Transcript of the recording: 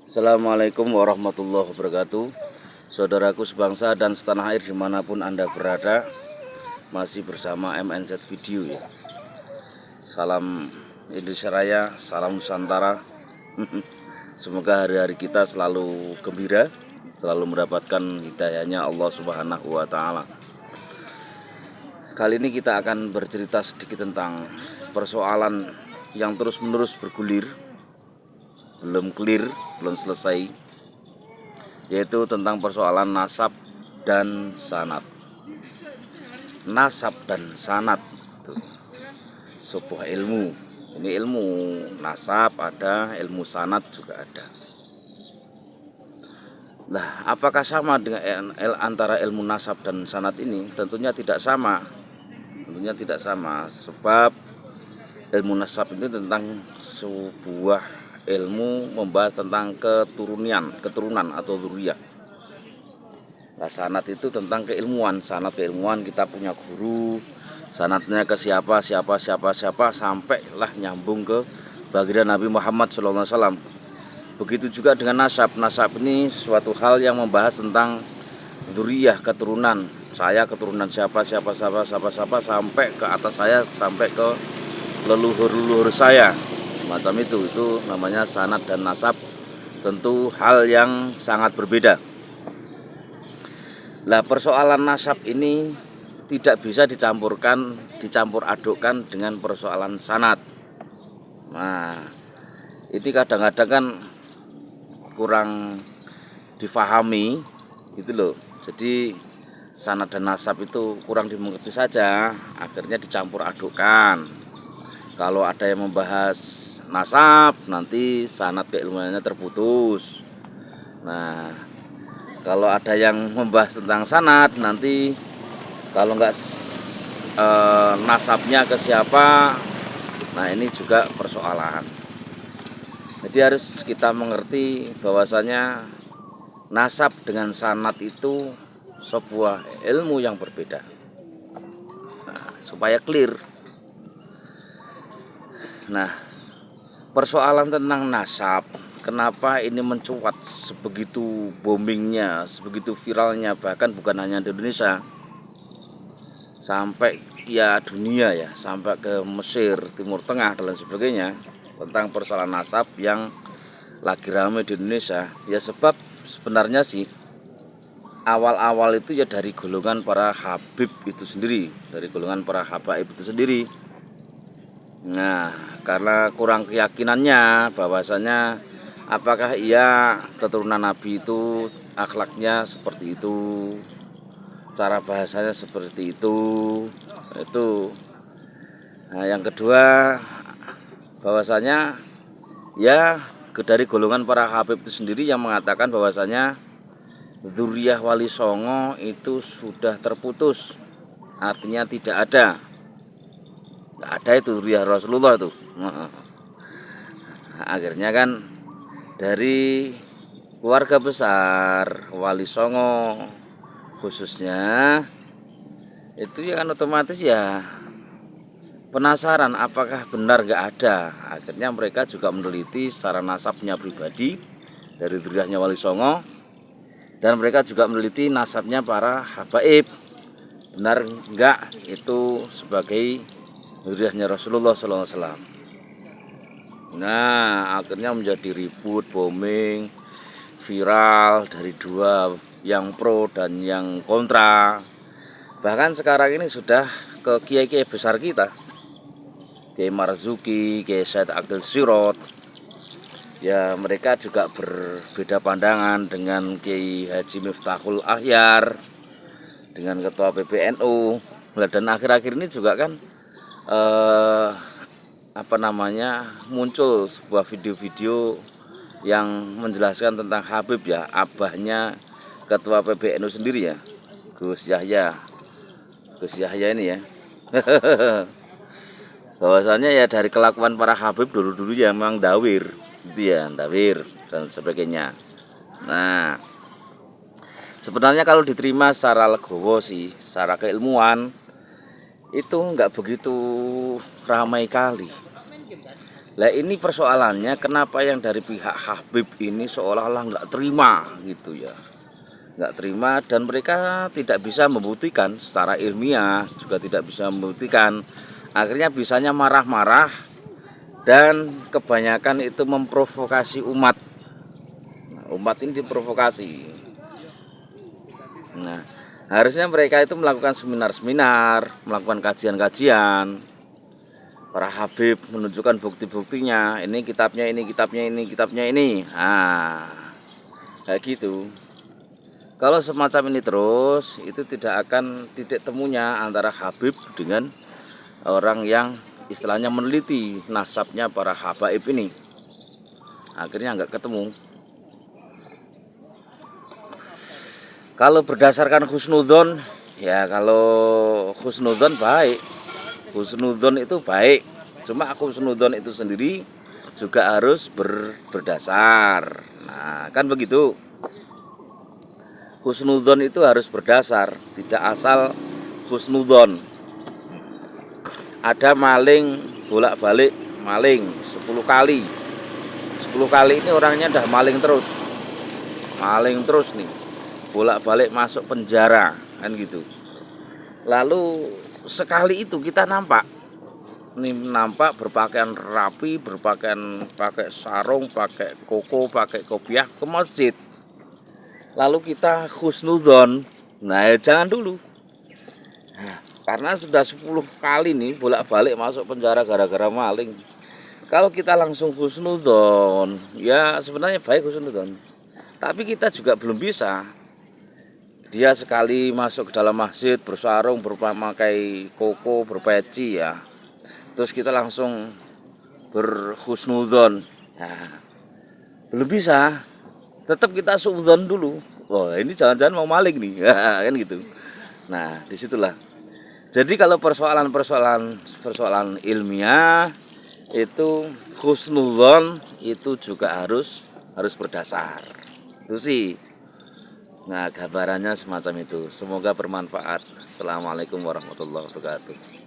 Assalamualaikum warahmatullahi wabarakatuh. Saudaraku sebangsa dan setanah air dimanapun Anda berada, masih bersama MNZ Video ya. Salam Indonesia Raya, salam Nusantara. Semoga hari-hari kita selalu gembira, selalu mendapatkan hidayahnya Allah Subhanahu wa Ta'ala. Kali ini kita akan bercerita sedikit tentang persoalan yang terus-menerus bergulir, belum clear, belum selesai, yaitu tentang persoalan nasab dan sanad. Nasab dan sanad itu sebuah ilmu. Ini ilmu nasab ada, ilmu sanad juga ada. Nah, apakah sama dengan antara ilmu nasab dan sanad ini? Tentunya tidak sama. Tentunya tidak sama, sebab ilmu nasab itu tentang sebuah ilmu membahas tentang keturunan atau dzurriyyah. Nah, sanad itu tentang keilmuan, kita punya guru, sanadnya ke siapa sampailah nyambung ke baginda Nabi Muhammad SAW. Begitu juga dengan nasab. Nasab ini suatu hal yang membahas tentang dzurriyyah, keturunan. Saya keturunan siapa sampai ke atas saya, sampai ke leluhur saya. Macam itu namanya sanad dan nasab, tentu hal yang sangat berbeda. Lah, persoalan nasab ini tidak bisa dicampur adukkan dengan persoalan sanad. Nah, ini kadang-kadang kan kurang difahami gitu loh. Jadi sanad dan nasab itu kurang dimengerti saja, akhirnya dicampur adukkan. Kalau ada yang membahas nasab, nanti sanad keilmuannya terputus. Nah, kalau ada yang membahas tentang sanad, nanti kalau nggak nasabnya ke siapa, nah ini juga persoalan. Jadi harus kita mengerti bahwasanya nasab dengan sanad itu sebuah ilmu yang berbeda. Nah, supaya clear. Nah, persoalan tentang nasab, kenapa ini mencuat sebegitu boomingnya, sebegitu viralnya, bahkan bukan hanya di Indonesia, sampai ya dunia ya, sampai ke Mesir, Timur Tengah dan lain sebagainya, tentang persoalan nasab yang lagi ramai di Indonesia. Ya sebab sebenarnya sih awal-awal itu ya dari golongan para habib itu sendiri, dari golongan para habaib itu sendiri. Nah, karena kurang keyakinannya bahwasanya apakah ia keturunan Nabi itu akhlaknya seperti itu, cara bahasanya seperti itu. Nah, yang kedua bahwasanya ya dari golongan para habib itu sendiri yang mengatakan bahwasanya dzurriyyah Wali Songo itu sudah terputus, artinya tidak ada. Nggak ada itu dzurriyyah Rasulullah itu. Nah, akhirnya kan dari keluarga besar Wali Songo khususnya itu ya kan otomatis ya penasaran apakah benar nggak ada. Akhirnya mereka juga meneliti secara nasabnya pribadi dari dzurriyyahnya Wali Songo, dan mereka juga meneliti nasabnya para habaib, benar enggak itu sebagai dzurriyyahnya Rasulullah SAW. Nah, akhirnya menjadi ribut, booming, viral dari dua, yang pro dan yang kontra. Bahkan sekarang ini sudah ke kiai-kiai besar kita, Kiai Marzuki, Kiai Said Akil Sirot. Ya, mereka juga berbeda pandangan dengan Kiai Haji Miftahul Ahyar, dengan Ketua PBNU. Dan akhir-akhir ini juga kan muncul sebuah video-video yang menjelaskan tentang Habib ya, abahnya Ketua PBNU sendiri ya, Gus Yahya ini ya. Bahwasanya ya dari kelakuan para Habib dulu ya memang dawir gitu ya, dawir dan sebagainya. Nah, sebenarnya kalau diterima secara legowo sih, secara keilmuan itu nggak begitu ramai kali. Lah ini persoalannya kenapa yang dari pihak Habib ini seolah-olah nggak terima gitu ya, nggak terima, dan mereka tidak bisa membuktikan secara ilmiah, juga tidak bisa membuktikan. Akhirnya bisanya marah-marah, dan kebanyakan itu memprovokasi umat. Nah, umat ini diprovokasi. Nah, harusnya mereka itu melakukan seminar-seminar, melakukan kajian-kajian. Para Habib menunjukkan bukti-buktinya, ini kitabnya, ini kitabnya, ini kitabnya, ini. Kayak gitu. Kalau semacam ini terus, itu tidak akan titik temunya antara Habib dengan orang yang istilahnya meneliti nasabnya para habaib ini. Akhirnya nggak ketemu. Kalau berdasarkan husnudzon, ya kalau husnudzon baik. Husnudzon itu baik. Cuma husnudzon itu sendiri juga harus berdasar. Nah, kan begitu. Husnudzon itu harus berdasar, tidak asal husnudzon. Ada maling bolak-balik maling 10 kali. 10 kali ini orangnya udah maling terus. Maling terus nih. Bolak-balik masuk penjara, kan gitu. Lalu sekali itu kita nampak berpakaian rapi, pakai sarung, pakai koko, pakai kopiah ke masjid. Lalu kita husnudzon. Nah, jangan dulu. Karena sudah 10 kali nih bolak-balik masuk penjara gara-gara maling. Kalau kita langsung husnudzon, ya sebenarnya baik husnudzon. Tapi kita juga belum bisa. Dia sekali masuk ke dalam masjid bersarung, berpakai koko, berpeci ya. Terus kita langsung berhusnudzon. Nah, belum bisa. Tetap kita suudzon dulu. Wah, ini jangan-jangan mau maling nih. Kan gitu. Nah, disitulah. Jadi kalau persoalan ilmiah itu husnudzon itu juga harus berdasar. Itu sih. Nah, gambarannya semacam itu. Semoga bermanfaat. Assalamualaikum warahmatullahi wabarakatuh.